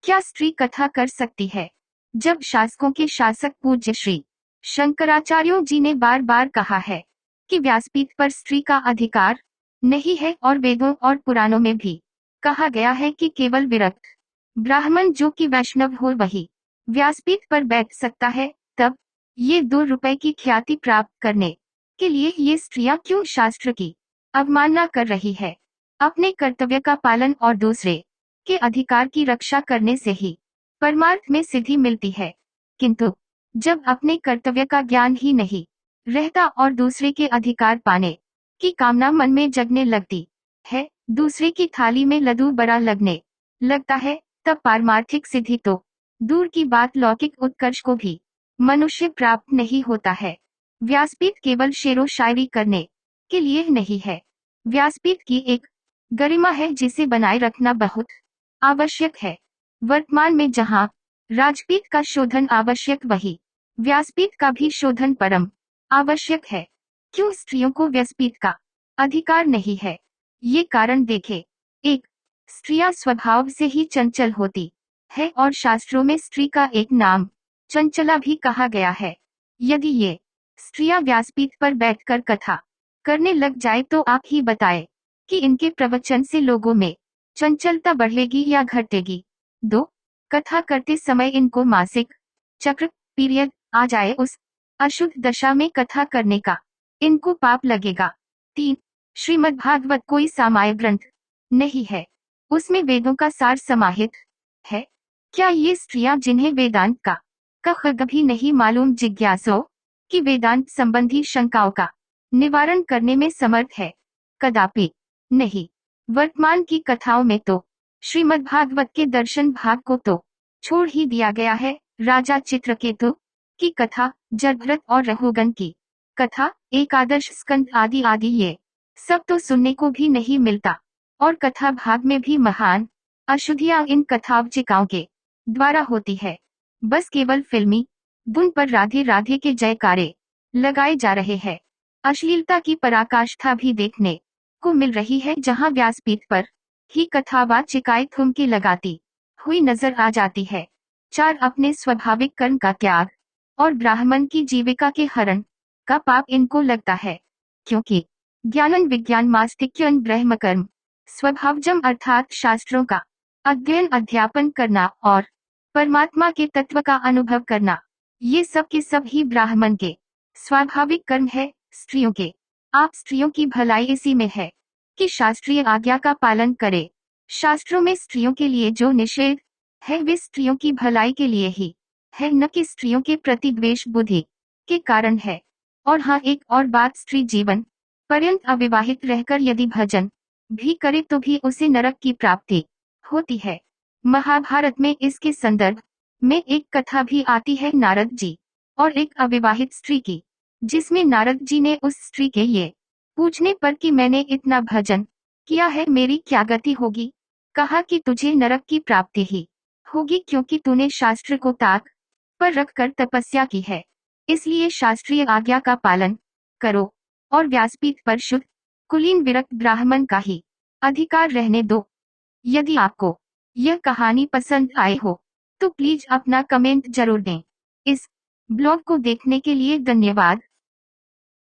क्या स्त्री कथा कर सकती है? जब शासकों के शासक पूज्य श्री शंकराचार्यों जी ने बार बार कहा है कि व्यासपीठ पर स्त्री का अधिकार नहीं है, और वेदों और पुराणों में भी कहा गया है कि केवल विरक्त ब्राह्मण जो कि वैष्णव हो वही व्यासपीठ पर बैठ सकता है, तब ये 2 रुपए की ख्याति प्राप्त करने के लिए ये स्त्रियां क्यों शास्त्र की अवमानना कर रही है? अपने कर्तव्य का पालन और दूसरे के अधिकार की रक्षा करने से ही परमार्थ में सिद्धि मिलती है। किंतु जब अपने कर्तव्य का ज्ञान ही नहीं रहता और दूसरे के अधिकार पाने की कामना मन में जगने लगती है, दूसरे की थाली में लड्डू बड़ा लगने लगता है, तब पारमार्थिक सिद्धि तो दूर की बात लौकिक उत्कर्ष को भी मनुष्य प्राप्त नहीं होता है। व्यासपीठ केवल शेरो शायरी करने के लिए नहीं है। व्यासपीठ की एक गरिमा है जिसे बनाए रखना बहुत आवश्यक है। वर्तमान में जहाँ राजपीठ का शोधन आवश्यक, वही व्यासपीठ का भी शोधन परम आवश्यक है। क्यों स्त्रियों को व्यासपीठ का अधिकार नहीं है? ये कारण देखें। 1. स्त्रियां स्वभाव से ही चंचल होती है और शास्त्रों में स्त्री का एक नाम चंचला भी कहा गया है। यदि ये स्त्रियां व्यासपीठ पर बैठकर कथा करने लग जाए तो आप ही बताएं कि इनके प्रवचन से लोगों में चंचलता बढ़ेगी या घटेगी। 2. कथा करते समय इनको मासिक चक्र पीरियड आ जाए, उस अशुद्ध दशा में कथा करने का इनको पाप लगेगा। 3. श्रीमद्भागवत कोई सामायिक ग्रंथ नहीं है, उसमें वेदों का सार समाहित है। क्या ये स्त्रियां जिन्हें वेदांत का ख भी नहीं मालूम जिज्ञासुओं की वेदांत संबंधी शंकाओं का निवारण करने में समर्थ है? कदापि नहीं। वर्तमान की कथाओं में तो श्रीमद्भागवत के दर्शन भाग को तो छोड़ ही दिया गया है। राजा चित्रकेतु की कथा, जड़भरत और रहुगन की कथा, एकादश स्कंद आदि आदि ये सब तो सुनने को भी नहीं मिलता, और कथा भाग में भी महान अशुद्धियां इन कथावचिकाओं के द्वारा होती है। बस केवल फिल्मी धुन पर राधे राधे के जयकारे लगाए जा रहे हैं। अश्लीलता की पराकाष्ठा भी देखने को मिल रही है, जहां व्यासपीठ पर ही कथावाचिकाएं ठुमकी लगाती हुई नजर आ जाती है। 4. अपने स्वाभाविक कर्म का त्याग और ब्राह्मण की जीविका के हरण का पाप इनको लगता है, क्योंकि ज्ञानन विज्ञान मास्तिक्यन ब्रह्म कर्म स्वभावजम अर्थात शास्त्रों का अध्ययन अध्यापन करना और परमात्मा के तत्व का अनुभव करना, ये सब के सब ही ब्राह्मण के स्वाभाविक कर्म है। स्त्रियों के आप स्त्रियों की भलाई इसी में है कि शास्त्रीय आज्ञा का पालन करे। शास्त्रों में स्त्रियों के लिए जो निषेध है वे स्त्रियों की भलाई के लिए ही है, न कि स्त्रियों के प्रति द्वेष बुद्धि के कारण है। और हाँ, एक और बात, स्त्री जीवन पर्यंत अविवाहित रहकर यदि भजन भी करे तो भी उसे नरक की प्राप्ति होती है। महाभारत में इसके संदर्भ में एक कथा भी आती है, नारद जी और एक अविवाहित स्त्री की, जिसमें नारद जी ने उस स्त्री के ये पूछने पर कि मैंने इतना भजन किया है, मेरी क्या गति होगी, कहा कि तुझे नरक की प्राप्ति ही होगी, क्योंकि तूने शास्त्र को ताक पर रखकर तपस्या की है। इसलिए शास्त्रीय आज्ञा का पालन करो और व्यासपीठ पर शुद्ध कुलीन विरक्त ब्राह्मण का ही अधिकार रहने दो। यदि आपको यह कहानी पसंद आए हो तो प्लीज अपना कमेंट जरूर दें। इस ब्लॉग को देखने के लिए धन्यवाद।